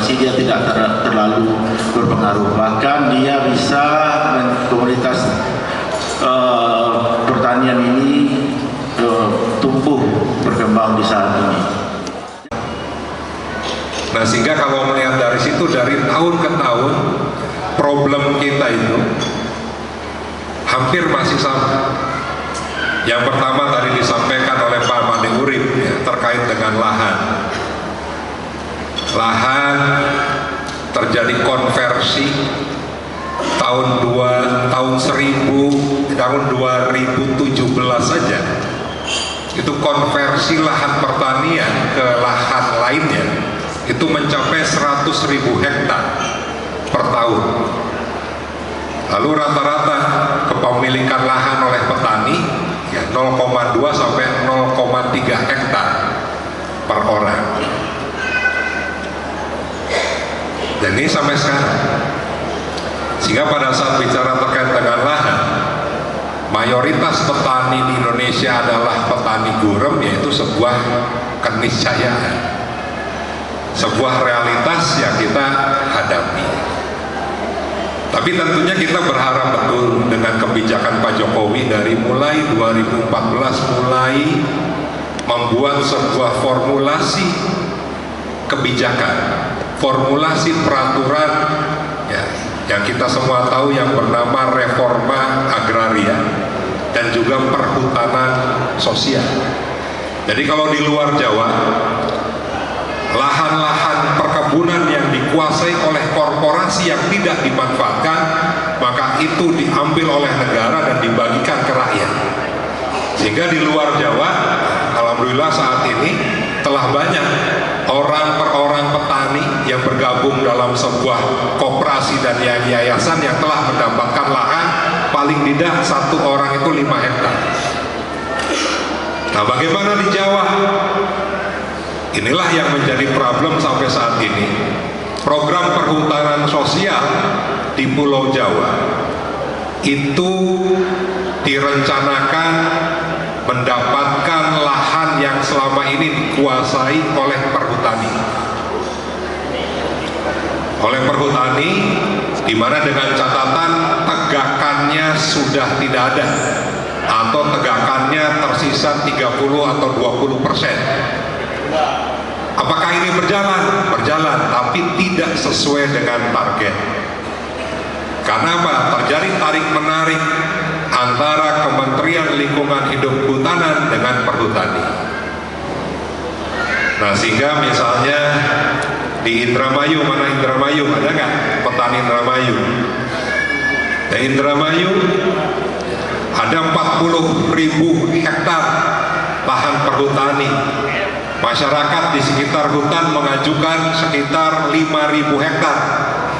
konservasi, dia tidak terlalu berpengaruh. Bahkan dia bisa komunitas pertanian ini tumbuh berkembang di saat ini. Nah, sehingga kalau melihat dari situ, dari tahun ke tahun problem kita itu hampir masih sama. Yang pertama tadi disampaikan oleh Pak Made Urip ya, terkait dengan lahan. Lahan terjadi konversi tahun 2017 saja. Itu konversi lahan pertanian ke lahan lainnya itu mencapai 100.000 hektar per tahun. Lalu rata-rata kepemilikan lahan oleh petani ya 0,2 sampai 0,3 hektar per orang. Dan ini sampai sekarang. Sehingga pada saat bicara terkait dengan lahan, mayoritas petani di Indonesia adalah petani gurem, yaitu sebuah keniscayaan, sebuah realitas yang kita hadapi. Tapi tentunya kita berharap betul dengan kebijakan Pak Jokowi dari mulai 2014 mulai membuat sebuah formulasi kebijakan, formulasi peraturan ya, yang kita semua tahu yang bernama reforma agraria dan juga perhutanan sosial. Jadi kalau di luar Jawa, lahan-lahan perkebunan yang dikuasai oleh korporasi yang tidak dimanfaatkan, maka itu diambil oleh negara dan dibagikan ke rakyat. Sehingga di luar Jawa, alhamdulillah saat ini telah banyak orang per orang petani yang bergabung dalam sebuah koperasi dan yayasan yang telah mendapatkan lahan paling tidak satu orang itu 5 hektar. Nah, bagaimana di Jawa? Inilah yang menjadi problem sampai saat ini. Program perhutanan sosial di Pulau Jawa itu direncanakan mendapatkan lahan yang selama ini dikuasai oleh perhutani. Oleh perhutani, di mana dengan catatan tegakannya sudah tidak ada, atau tegakannya tersisa 30 atau 20%. Apakah ini berjalan? Berjalan, tapi tidak sesuai dengan target. Karena apa? Terjadi tarik-menarik antara Kementerian Lingkungan Hidup Kehutanan dengan perhutani. Nah, sehingga misalnya di Indramayu, mana Indramayu? Ada nggak petani Indramayu? Di Indramayu ada 40.000 hektar lahan perhutani. Masyarakat di sekitar hutan mengajukan sekitar 5.000 hektar.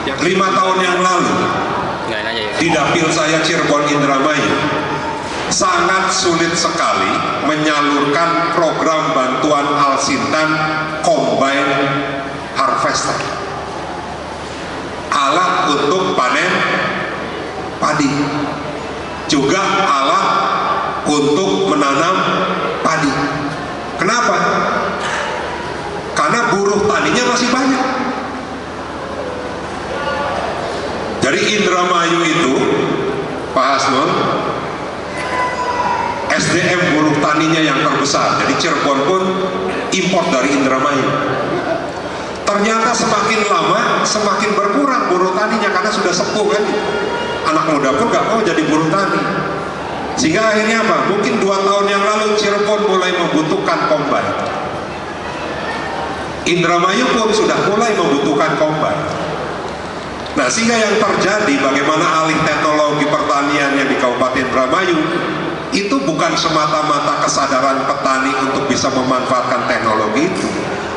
Yang 5 tahun yang lalu di dapil saya Cirebon Indramayu sangat sulit sekali menyalurkan program bantuan Alsintan Combine Harvester, alat untuk panen padi, juga alat untuk menanam padi. Kenapa? Karena buruh taninya masih banyak. Dari Indramayu itu, Pak Hasnul, SDM buruh taninya yang terbesar. Jadi Cirebon pun import dari Indramayu. Ternyata semakin lama semakin berkurang buruh taninya karena sudah sepuh kan. Anak muda pun gak mau jadi buruh tani. Sehingga akhirnya apa? Mungkin 2 tahun yang lalu Cirebon mulai membutuhkan combine. Indramayu pun sudah mulai membutuhkan combine. Nah, sehingga yang terjadi bagaimana alih teknologi pertanian yang di Kabupaten Indramayu itu bukan semata-mata kesadaran petani untuk bisa memanfaatkan teknologi itu,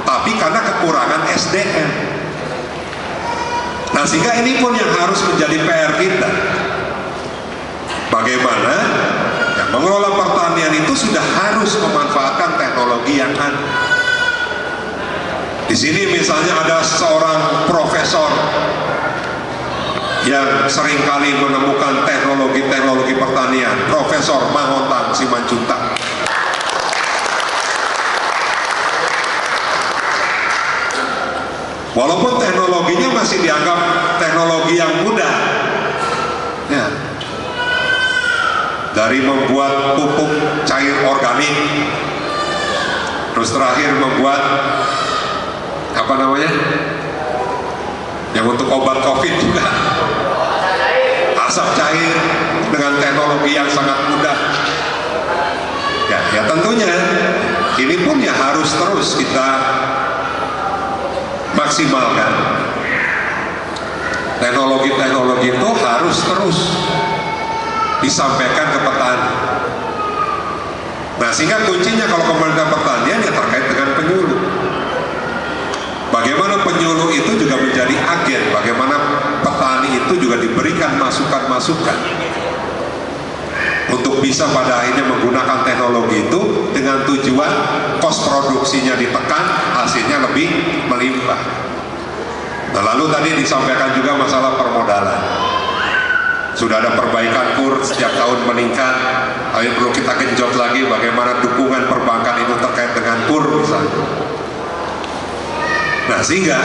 tapi karena kekurangan SDM. Nah, sehingga ini pun yang harus menjadi PR kita. Bagaimana ya, mengelola pertanian itu sudah harus memanfaatkan teknologi yang ada. Di sini misalnya ada seorang profesor yang seringkali menemukan teknologi pertanian, Profesor Mahotang Simanjuntak. Walaupun teknologinya masih dianggap teknologi yang mudah, ya. Dari membuat pupuk cair organik, terus terakhir membuat apa namanya, yang untuk obat COVID juga, asap cair dengan teknologi yang sangat mudah. Ya tentunya ini pun ya harus terus kita maksimalkan. Teknologi-teknologi itu harus terus disampaikan ke petani. Nah, sehingga kuncinya kalau Kementerian Pertanian ya terkait dengan penyuluh. Bagaimana penyuluh itu juga menjadi agen, bagaimana petani itu juga diberikan masukan-masukan untuk bisa pada akhirnya menggunakan teknologi itu dengan tujuan kos produksinya ditekan, hasilnya lebih melimpah. Nah, lalu tadi disampaikan juga masalah permodalan. Sudah ada perbaikan KUR setiap tahun meningkat, tapi perlu kita genjot lagi bagaimana dukungan perbankan itu terkait dengan KUR misalnya. Nah, sehingga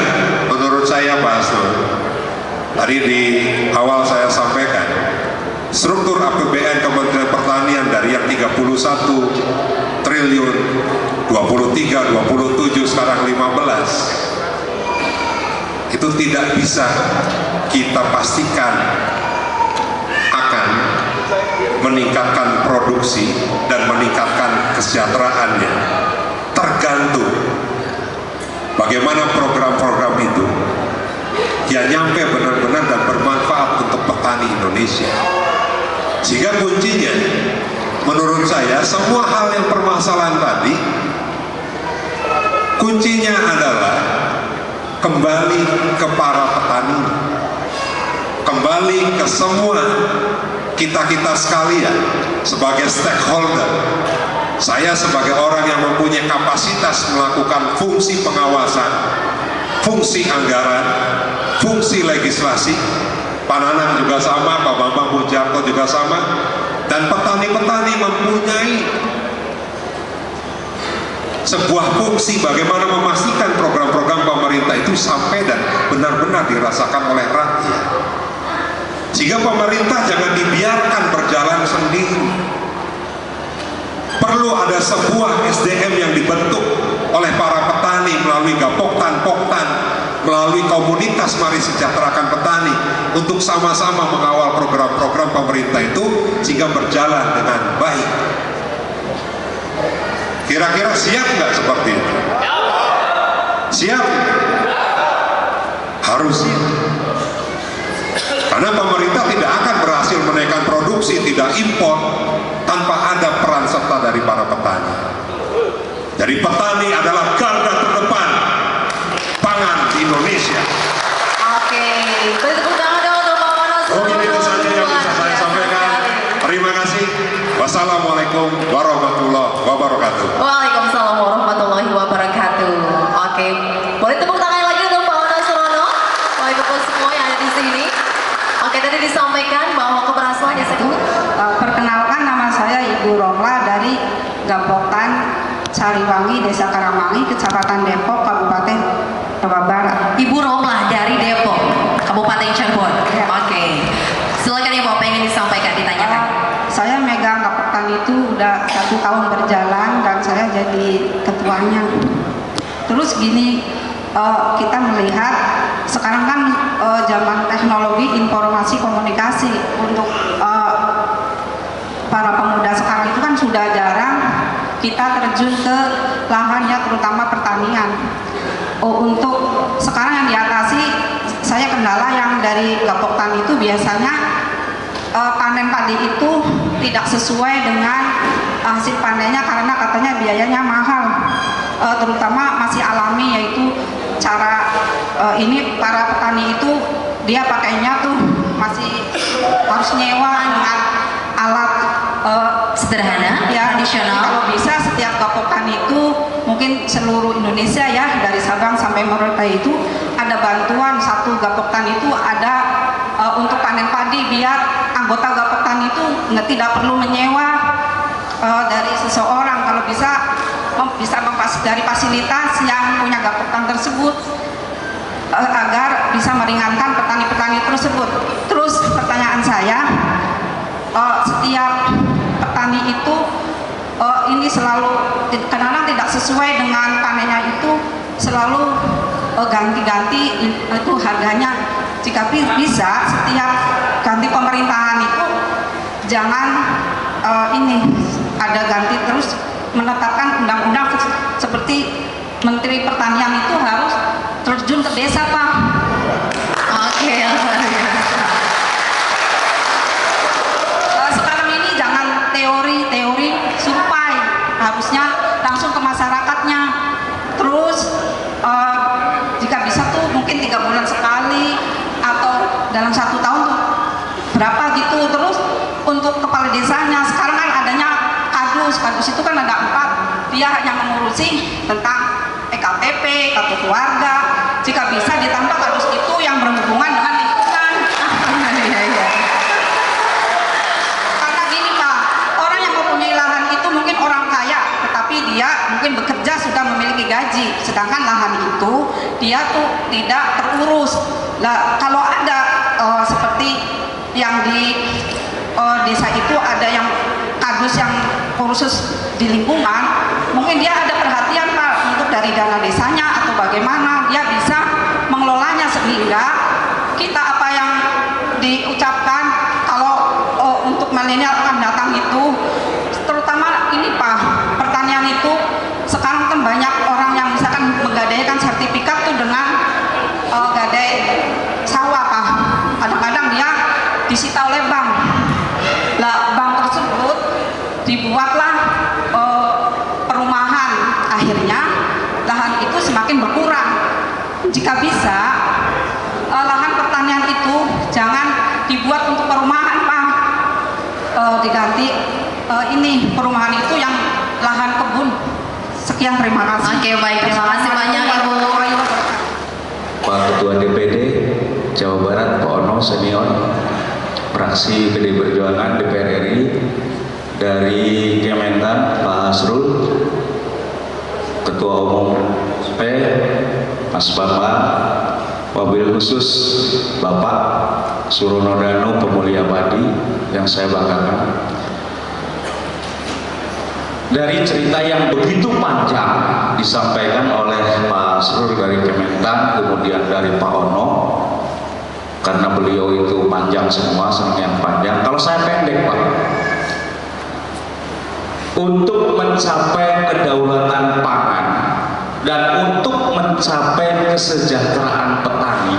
menurut saya Pak Hasto, tadi di awal saya sampaikan, struktur APBN Kementerian Pertanian dari yang 31 triliun, 23, 27, sekarang 15, itu tidak bisa kita pastikan akan meningkatkan produksi dan meningkatkan kesejahteraannya. Tergantung bagaimana program-program itu ya nyampe benar-benar dan bermanfaat untuk petani Indonesia. Sehingga kuncinya menurut saya semua hal yang permasalahan tadi kuncinya adalah kembali ke para petani, kembali ke semua kita-kita sekalian sebagai stakeholder. Saya sebagai orang yang mempunyai kapasitas melakukan fungsi pengawasan, fungsi anggaran, fungsi legislasi, Pak Nanang juga sama, Pak Bambang Bujarto juga sama, dan petani-petani mempunyai sebuah fungsi bagaimana memastikan program-program pemerintah itu sampai dan benar-benar dirasakan oleh rakyat. Sehingga pemerintah jangan dibiarkan berjalan sendiri. Perlu ada sebuah SDM yang dibentuk oleh para petani melalui Gapoktan, melalui komunitas Mari Sejahterakan Petani untuk sama-sama mengawal program-program pemerintah itu sehingga berjalan dengan baik. Kira-kira siap nggak seperti itu? Siap? Harus siap. Karena pemerintah tidak akan berhasil menaikkan produksi, tidak impor, tanpa ada peran serta dari para petani. Jadi petani adalah garda terdepan pangan di Indonesia. Oke, tepuk tangan dong untuk Pak Wono Surono. Itu saja yang bisa saya sampaikan. Terima kasih. Wassalamualaikum warahmatullahi wabarakatuh. Waalaikumsalam warahmatullahi wabarakatuh. Oke, boleh tepuk tangan lagi untuk Pak Wono Surono, Bapak Ibu semua yang ada di sini. Oke, tadi disampaikan bahwa keberhasilan ya perkenalkan, nama saya Ibu Romla dari Gapoktan Sariwangi, Desa Karangwangi, Kecamatan Depok, Kabupaten Jawa Barat. Ibu Romla dari Depok, Kabupaten Cirebon. Ya. Oke, silakan Ibu, apa yang ingin disampaikan, ditanyakan. Saya megang Gapoktan itu udah 1 tahun berjalan dan saya jadi ketuanya. Terus gini, kita melihat sekarang kan zaman teknologi informasi komunikasi untuk para pemuda sekarang itu kan sudah jarang kita terjun ke lahannya, terutama pertanian. Untuk sekarang yang diatasi, saya kendala yang dari Gapoktan itu biasanya panen padi itu tidak sesuai dengan hasil panennya karena katanya biayanya mahal, terutama masih alami, yaitu cara ini para petani itu dia pakainya tuh masih harus nyewa dengan alat sederhana, ya, tradisional. kalau bisa setiap Gapoktan itu mungkin seluruh Indonesia ya, dari Sabang sampai Merauke itu ada bantuan, satu Gapoktan itu ada untuk panen padi, biar anggota Gapoktan itu tidak perlu menyewa dari seseorang. Kalau bisa dari fasilitas yang punya Gapoktan tersebut. agar bisa meringankan petani-petani tersebut. Terus pertanyaan saya, setiap petani itu ini selalu kadang-kadang tidak sesuai dengan panennya, itu selalu ganti-ganti itu harganya. Jika bisa setiap ganti pemerintahan itu jangan ini ada ganti terus, menetapkan undang-undang seperti Menteri Pertanian itu harus terjun ke desa, Pak. Oke, yang luar biasa. Sekarang ini jangan teori-teori, survei, harusnya langsung ke masyarakatnya. Terus jika bisa tuh mungkin 3 bulan sekali atau dalam 1 tahun tuh berapa gitu. Terus untuk kepala desanya sekarang kan adanya kadus itu kan ada 4, dia hanya mengurusi tentang EKTP, kartu keluarga. Jika bisa ditambah kadus itu yang berhubungan dengan lingkungan. Karena gini Pak, orang yang mempunyai lahan itu mungkin orang kaya, tetapi dia mungkin bekerja sudah memiliki gaji, sedangkan lahan itu dia tuh tidak terurus. Nah, kalau ada seperti yang di desa itu ada yang kadus yang khusus di lingkungan, mungkin dia ada perhatian Pak untuk dari dana desanya atau bagaimana dia bisa mengelolanya, sehingga kita apa yang diucapkan kalau untuk milenial akan datang itu, terutama ini Pak, pertanian itu sekarang kan banyak orang yang misalkan menggadaikan sertifikat tuh dengan gadai sawah Pak, kadang-kadang dia disita oleh bank. Lah bank tersebut dibuatlah perumahan, akhirnya lahan itu semakin berkurang. Jika bisa lahan pertanian itu jangan dibuat untuk perumahan Pak, diganti ini perumahan itu yang lahan kebun. Sekian, terima kasih. Oke, baik, terima kasih banyak Ibu. Pak Ketua DPD Jawa Barat Pak Ono Senior, fraksi PD Perjuangan DPR RI, dari Kementan Pak Hasrul, Ketua Umum P Mas Bambang, wabil khusus Bapak Surono Danu Pemulia Padi yang saya banggakan. Dari cerita yang begitu panjang disampaikan oleh Pak Hasrul dari Kementan, kemudian dari Pak Ono, karena beliau itu panjang semua, yang panjang. Kalau saya pendek Pak, untuk mencapai kedaulatan pangan dan untuk mencapai kesejahteraan petani,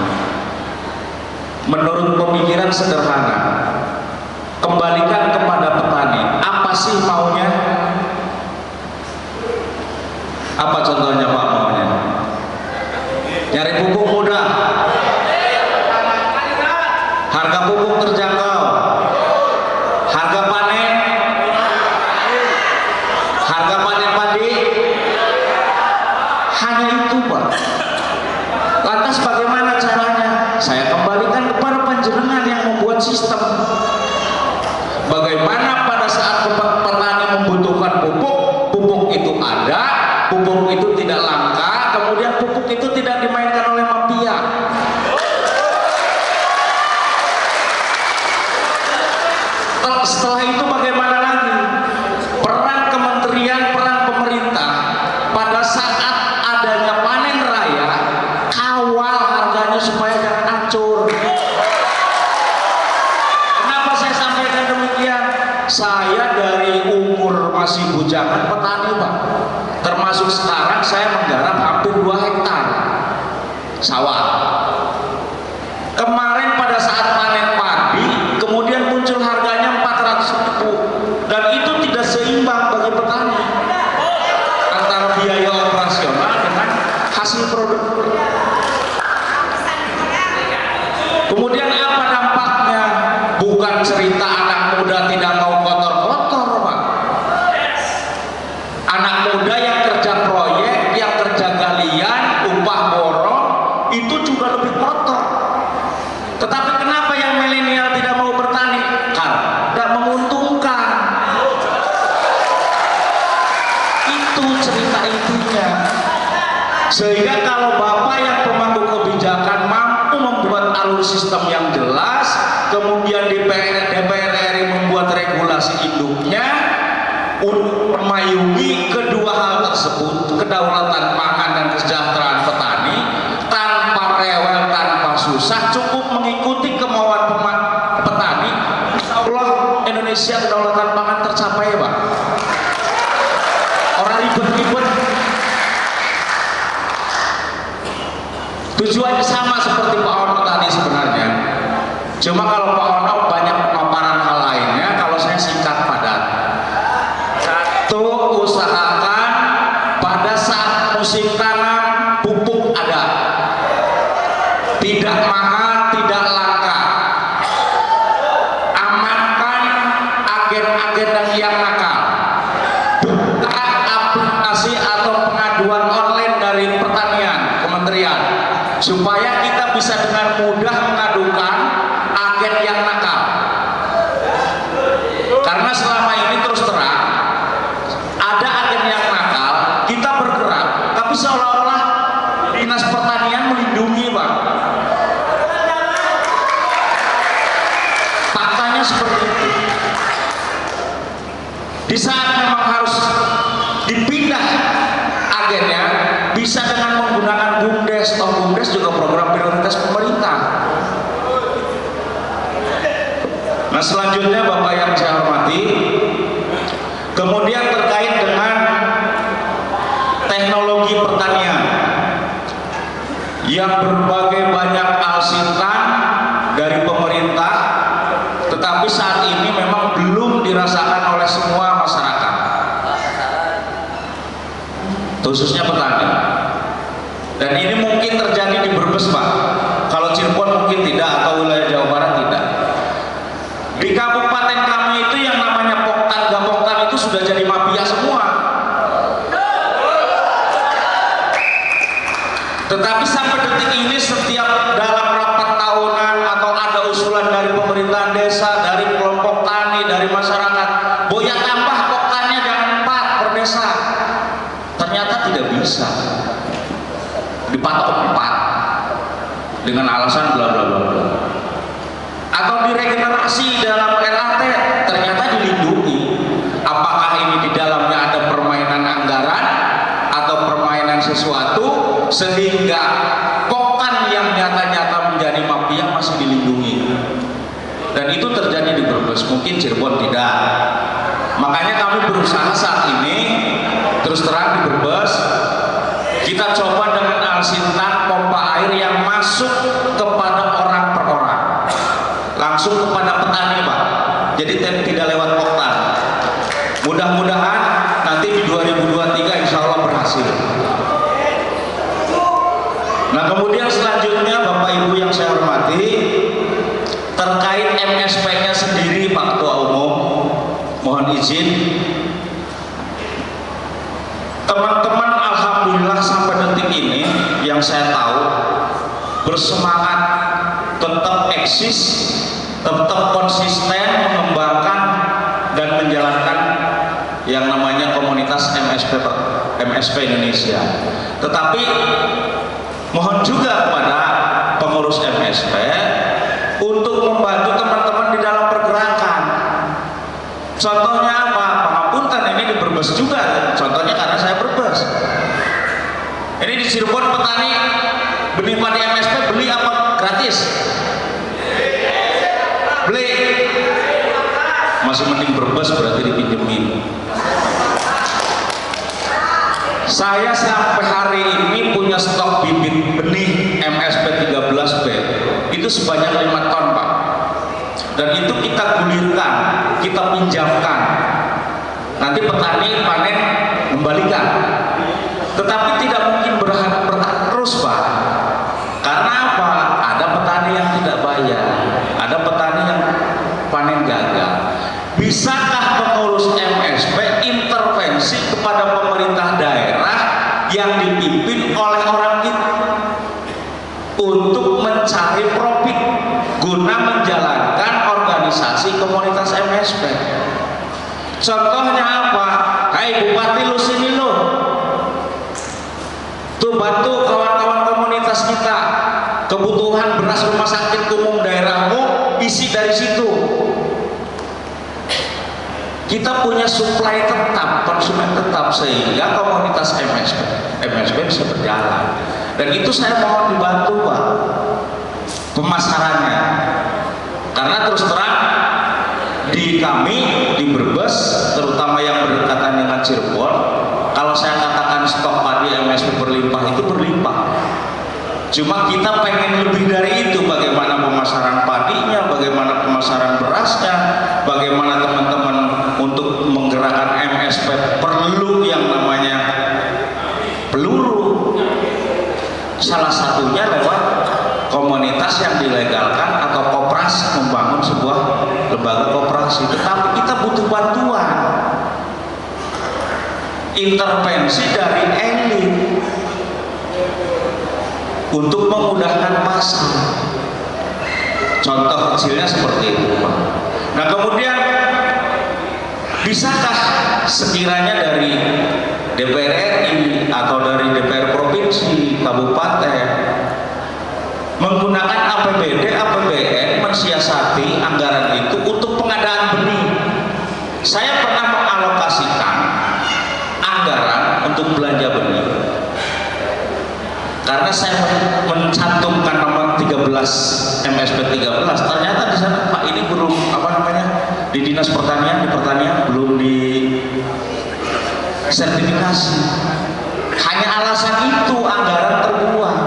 menurut pemikiran sederhana, kembalikan kepada petani, apa sih maunya? Apa contohnya Pak maunya? Nyari pupuk mudah, harga pupuk terjangkau, harga panen padi, hanya itu Pak. Lantas bagaimana caranya? Saya kembalikan kepada panjenengan yang membuat sistem. Bagaimana pada saat petani membutuhkan pupuk, pupuk itu ada, pupuk itu tidak langka, kemudian pupuk itu tidak dimainkan oleh mafia. Setelah itu bagaimana lagi? Peran kementerian, peran pemerintah pada saat adanya panen raya, kawal harganya supaya jangan hancur. Kenapa saya sampaikan demikian? Saya dari umur masih bujangan petani Pak, termasuk sekarang saya menggarap hampir 2 hektar sawah. Kemarin pada saat panen padi, kemudian muncul harganya 400.000, dan itu tidak seimbang bagi petani antara biaya operasional dengan hasil produk. Kemudian apa dampaknya? Bukan cerita anak muda tidak mau kotor-kotor Pak. Anak muda yang kerja proyek, yang kerja galian, upah borong, itu juga lebih kotor. Tetapi kenapa yang milenial tidak mau bertani? Karena tidak menguntungkan. Itu cerita intinya. Sehingga kalau Bapak yang pemangku kebijakan Tujuannya sama seperti Pak Ono tadi sebenarnya. Cuma kalau Pak Ono banyak pemaparan hal lainnya, kalau saya singkat padat. Satu, usahakan pada saat musim tanam pupuk ada, tidak mahal, tidak langka. Amankan agen-agen yang nakal. Buka aplikasi atau pengaduan online dari pertanian, kementerian, supaya kita bisa dengan mudah mengadukan agen yang nakal. Karena selama ini terus terang ada agen yang nakal, kita bergerak, tapi seolah-olah Dinas Pertanian melindungi, Pak. Faktanya seperti itu. Di saat memang harus dipindah agennya, bisa dengan menggunakan BUMDes. Toh BUMDes juga program prioritas pemerintah. Nah, selanjutnya Bapak yang saya hormati, kemudian terkait dengan teknologi pertanian yang berbagai banyak alsintan dari pemerintah, tetapi saat ini memang belum dirasakan oleh semua masyarakat, khususnya petani. Dan ini mungkin terjadi di Brebes, Pak. Kalau Cirebon mungkin tidak, atau wilayah Jawa Barat tidak. Di kabupaten kami itu yang namanya Poktan, Gapoktan itu sudah jadi mafia semua. Tetapi sampai detik ini setiap dalam rapat tahunan atau ada usulan dari pemerintahan desa, dari kelompok tani, dari masyarakat, boya tambah poktannya jangan 4 per desa. Ternyata tidak bisa. Dipatok 4 dengan alasan bla bla bla bla. Atau diregenerasi dalam RAT, ternyata dilindungi. Apakah ini di dalamnya ada permainan anggaran atau permainan sesuatu sehingga poktan yang nyata-nyata menjadi mafia masih dilindungi? Dan itu terjadi di Brebes, mungkin Cirebon tidak. Makanya kami berusaha saat ini terus terang di Brebes, kita coba dengan alsintan pompa air yang masuk kepada orang per orang, langsung kepada petani, Pak. Jadi tidak lewat poktan. Mudah-mudahan nanti di 2023 insya Allah berhasil. Nah, kemudian selanjutnya Bapak Ibu yang saya hormati, terkait MSP-nya sendiri, Pak Ketua Umum, mohon izin, teman-teman alhamdulillah sampai detik ini yang saya tahu bersemangat tetap eksis, tetap konsisten mengembangkan dan menjalankan yang namanya komunitas MSP Indonesia. Tetapi mohon juga kepada pengurus MSP untuk membantu teman-teman di dalam pergerakan. Contohnya apa? Pangapunten ini di Brebes juga. Contohnya karena saya Brebes. Ini di Cirebon petani benih padi MSP beli apa? Gratis? Beli. Masih mending Brebes berarti dipinjemin. Saya sampai hari ini punya stok bibit benih MSP 13B itu sebanyak 5 ton, Pak. Dan itu kita gulirkan, kita pinjamkan. Nanti petani panen kembalikan. Tetapi tidak mungkin berharap terus, Pak. Karena apa? Ada petani yang tidak bayar, ada petani yang panen gagal. Bisakah pengurus MSP intervensi kepada pemerintah daerah yang dipimpin oleh orang itu untuk mencari profit guna menjalankan organisasi komunitas MSP? Contohnya apa? Hai Bupati, lu sini lu, tuh bantu kawan-kawan komunitas kita, kebutuhan beras rumah sakit umum daerahmu isi dari situ. Kita punya suplai tetap, konsumen tetap, sehingga komunitas MSP bisa berjalan. Dan itu saya mohon dibantu, Pak, pemasarannya. Karena terus terang di kami di Brebes, terutama yang berdekatan dengan Cirebon, kalau saya katakan stok padi MSP berlimpah, itu berlimpah. Cuma kita pengen lebih dari itu, bagaimana pemasaran padinya, bagaimana pemasaran berasnya, bagaimana teman-teman untuk menggerakkan MSP perlu yang namanya peluru. Salah satunya lewat komunitas yang dilegalkan atau koperasi, membangun sebuah lembaga koperasi. Tetapi kita butuh bantuan, intervensi dari elit untuk memudahkan pasar. Contoh kecilnya seperti itu, Pak. Nah, kemudian bisakah sekiranya dari DPR RI atau dari DPR provinsi, kabupaten menggunakan APBD, APBN mensiasati anggaran itu untuk pengadaan benih? Saya pernah mengalokasikan anggaran untuk belanja benih karena saya mencantumkan nomor 13 MSP 13, ternyata di sana Pak ini belum di Dinas Pertanian, di Pertanian belum di sertifikasi. Hanya alasan itu anggaran terbuang,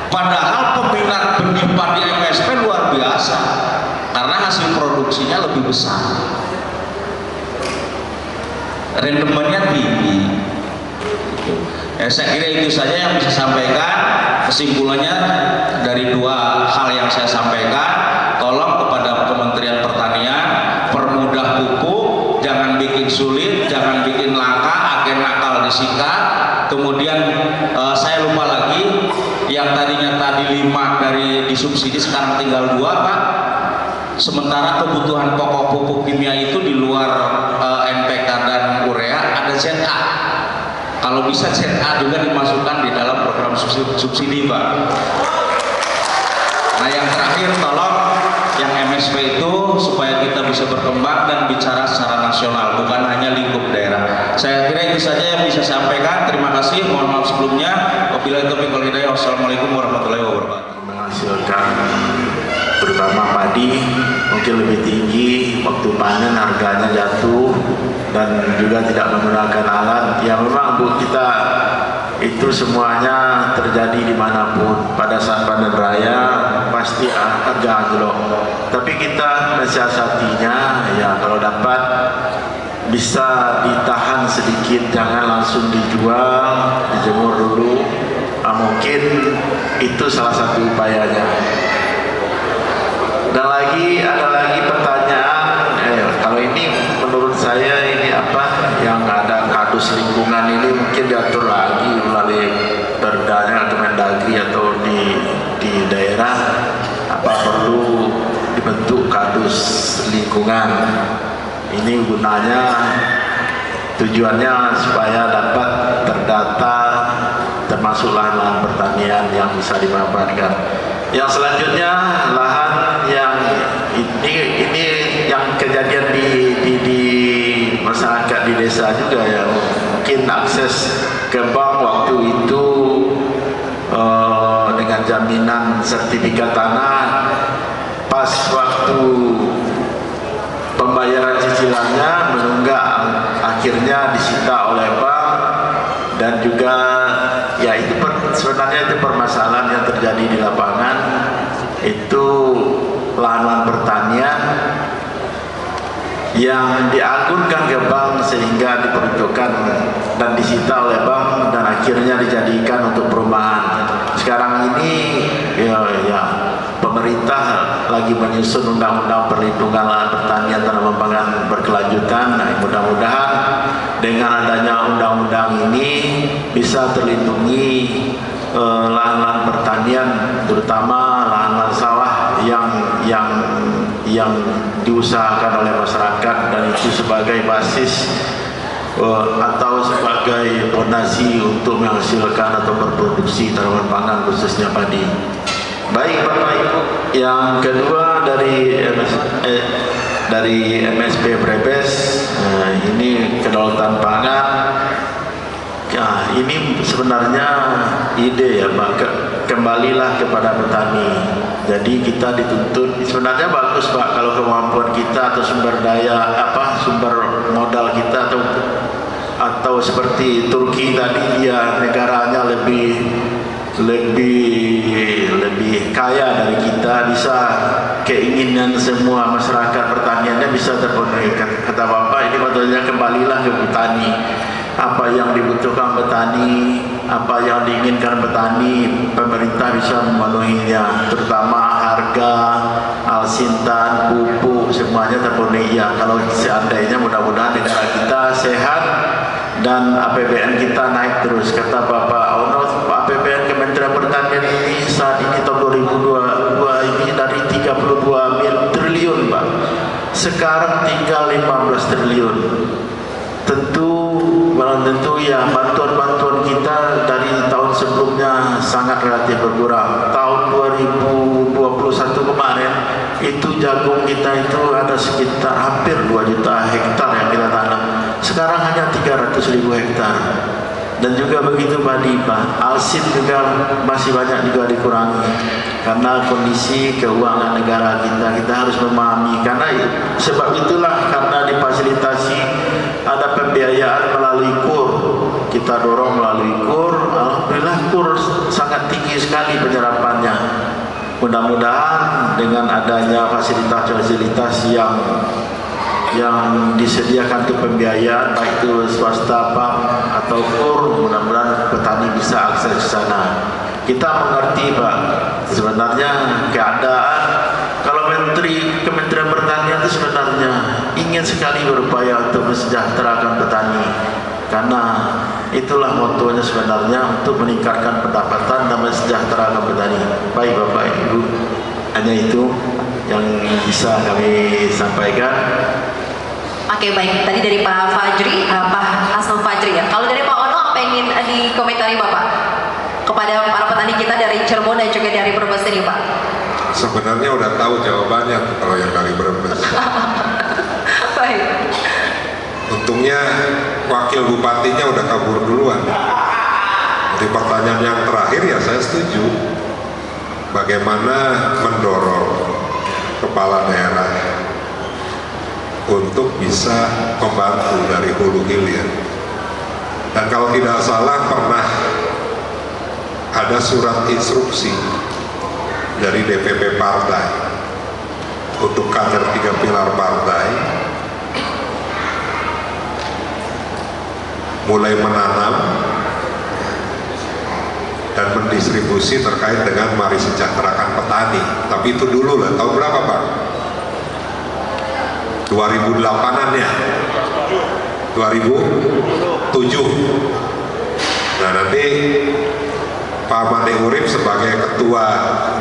padahal peminat benih padi MSP luar biasa karena hasil produksinya lebih besar, rendemennya tinggi. Saya kira itu saja yang bisa sampaikan. Kesimpulannya dari dua hal yang saya sampaikan, tolong kepada Kementerian Pertanian permudah pupuk, jangan bikin sulit, jangan bikin langka, agen nakal disikat. Kemudian saya lupa lagi, yang tadinya 5 dari disubsidi sekarang tinggal 2, Pak. Sementara kebutuhan pokok pupuk kimia itu di luar NPK dan urea ada ZA. Kalau bisa ZA juga dimasukkan di dalam program subsidi, Pak. Nah, yang terakhir, tolong yang MSP itu supaya kita bisa berkembang dan bicara secara nasional, bukan hanya lingkup daerah. Saya kira itu saja yang bisa saya sampaikan. Terima kasih. Mohon maaf sebelumnya. Wabillahi taufiq wal hidayah. Wassalamualaikum warahmatullahi wabarakatuh. Menghasilkan terutama padi mungkin lebih tinggi, waktu panen harganya jatuh dan juga tidak menggunakan alat. Ya memang Bu, kita itu semuanya terjadi dimanapun. Pada saat panen raya pasti harga anjlok, tapi kita mensiasatinya ya kalau dapat bisa ditahan sedikit, jangan langsung dijual, dijemur dulu. Mungkin itu salah satu upayanya. Dan ada lagi pertanyaan, kalau ini menurut saya ini apa yang ada kardus lingkungan ini mungkin diatur lagi melalui perdanya atau Mendagri atau di daerah, apa perlu dibentuk kardus lingkungan. Ini gunanya, tujuannya supaya dapat terdata termasuk lahan-lahan pertanian yang bisa dimanfaatkan. Yang selanjutnya lahan yang ini yang kejadian di masyarakat di desa juga ya, mungkin akses ke bank waktu itu dengan jaminan sertifikat tanah, pas waktu pembayaran cicilannya menunggak, akhirnya disita oleh bank. Dan juga ya itu sebenarnya itu permasalahan yang terjadi di lapangan, itu lahan-lahan pertanian yang diagunkan ke bank sehingga diperuntukkan dan disita oleh bank dan akhirnya dijadikan untuk perumahan. Sekarang ini ya pemerintah lagi menyusun undang-undang perlindungan lahan pertanian tanaman pangan berkelanjutan. Nah, mudah-mudahan dengan adanya undang-undang ini bisa terlindungi lahan-lahan pertanian, terutama lahan-lahan sawah yang diusahakan oleh masyarakat, dan itu sebagai basis atau sebagai fondasi untuk menghasilkan atau berproduksi tanaman pangan khususnya padi. Baik Bapak Ibu, yang kedua dari MSP Brebes, ini kedaulatan pangan. Ya, ini sebenarnya ide ya Pak, kembalilah kepada petani. Jadi kita dituntut, sebenarnya bagus Pak kalau kemampuan kita atau sumber modal kita atau seperti Turki tadi, ya negaranya lebih kaya dari kita, bisa keinginan semua masyarakat pertaniannya bisa terpenuhi. Kata Bapak, ini betulnya kembalilah ke petani. Apa yang dibutuhkan petani, apa yang diinginkan petani, pemerintah bisa memenuhinya, terutama harga, alsintan, pupuk, semuanya terpenuhi. Ya, kalau seandainya mudah-mudahan negara kita sehat dan APBN kita naik terus. Kata Bapak Ono, APBN Kementerian Pertanian ini saat ini tahun 2022 ini dari 32 triliun Pak, sekarang tinggal 15 triliun. Tentu ya bantuan-bantuan kita dari tahun sebelumnya sangat relatif berkurang. Tahun 2021 kemarin itu jagung kita itu ada sekitar hampir 2 juta hektar yang kita tanam. Sekarang hanya 300.000 hektar. Dan juga begitu padi Pak, alsin juga masih banyak juga dikurangi karena kondisi keuangan negara kita harus memahami. Karena sebab itulah, karena difasilitasi ada pembiayaan melalui KUR, kita dorong melalui KUR. Alhamdulillah KUR sangat tinggi sekali penyerapannya. Mudah-mudahan dengan adanya fasilitas-fasilitas yang disediakan untuk pembiayaan, baik itu swasta, bank atau KUR, mudah-mudahan petani bisa akses ke sana. Kita mengerti Pak, sebenarnya keadaan kalau Kementerian Pertanian itu sebenarnya ingin sekali berupaya untuk mensejahterakan petani, karena itulah motonya sebenarnya, untuk meningkatkan pendapatan dan mensejahterakan petani. Baik Bapak Ibu, hanya itu yang bisa kami sampaikan. Oke, baik. Tadi dari Pak Fajri, Pak Hasan Fajri ya. Kalau dari Pak Ono, apa yang ingin dikomentari Bapak kepada para petani kita dari Cirebon dan juga dari Brebes ini Pak? Sebenarnya udah tahu jawabannya kalau yang dari Brebes. Baik. Untungnya wakil bupatinya udah kabur duluan. Jadi pertanyaan yang terakhir ya saya setuju. Bagaimana mendorong kepala daerah untuk bisa membantu dari hulu hilir. Dan kalau tidak salah pernah ada surat instruksi dari DPP partai untuk kader 3 pilar partai mulai menanam dan mendistribusi terkait dengan mari sejahterakan petani. Tapi itu dulu lah, tahun berapa Pak? 2008-an ya? 2007. Nah nanti Pak Made Urip sebagai ketua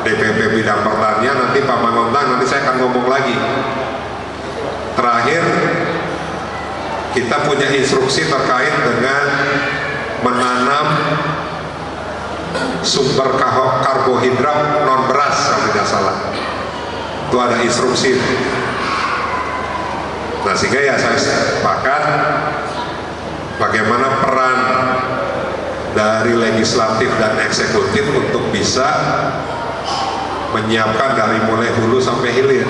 DPP bidang pertanian, nanti Pak Mangontang, nanti saya akan ngomong lagi. Terakhir kita punya instruksi terkait dengan menanam sumber karbohidrat non beras kalau tidak salah. Itu ada instruksi. Nah sehingga ya saya sepakat bagaimana peran dari legislatif dan eksekutif untuk bisa menyiapkan dari mulai hulu sampai hilir.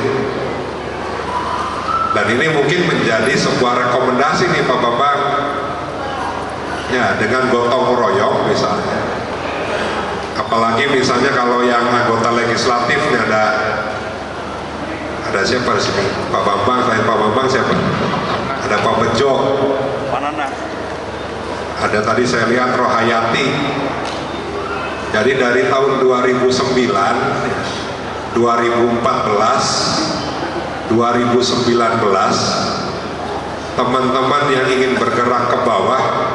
Dan ini mungkin menjadi sebuah rekomendasi nih Pak Bambang ya, dengan gotong royong misalnya. Apalagi misalnya kalau yang anggota legislatifnya ada siapa di sini? Pak Bambang, selain Pak Bambang siapa? Ada Pak Bejo. Ada tadi saya lihat Rohayati. Jadi dari tahun 2009, 2014, 2019, teman-teman yang ingin bergerak ke bawah,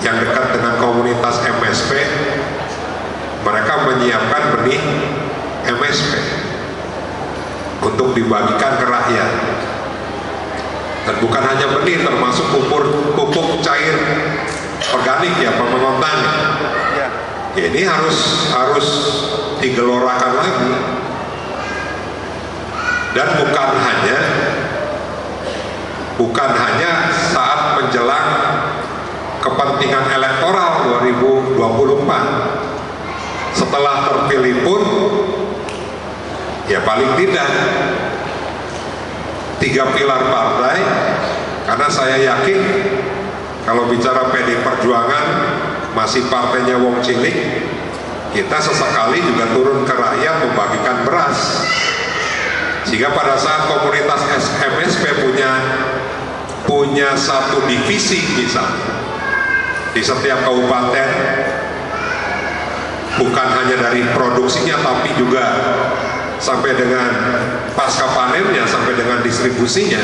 yang dekat dengan komunitas MSP, mereka menyiapkan benih MSP untuk dibagikan ke rakyat. Dan bukan hanya benih, termasuk pupuk cair organik ya Pak Mengontang. Ya, ini harus digelorakan lagi. Dan bukan hanya saat menjelang kepentingan elektoral 2024. Setelah terpilih pun ya paling tidak 3 pilar partai, karena saya yakin kalau bicara PD Perjuangan masih partainya Wong Cilik, kita sesekali juga turun ke rakyat membagikan beras, sehingga pada saat komunitas MSP punya satu divisi misalnya di setiap kabupaten, bukan hanya dari produksinya tapi juga sampai dengan pasca panennya, sampai dengan distribusinya,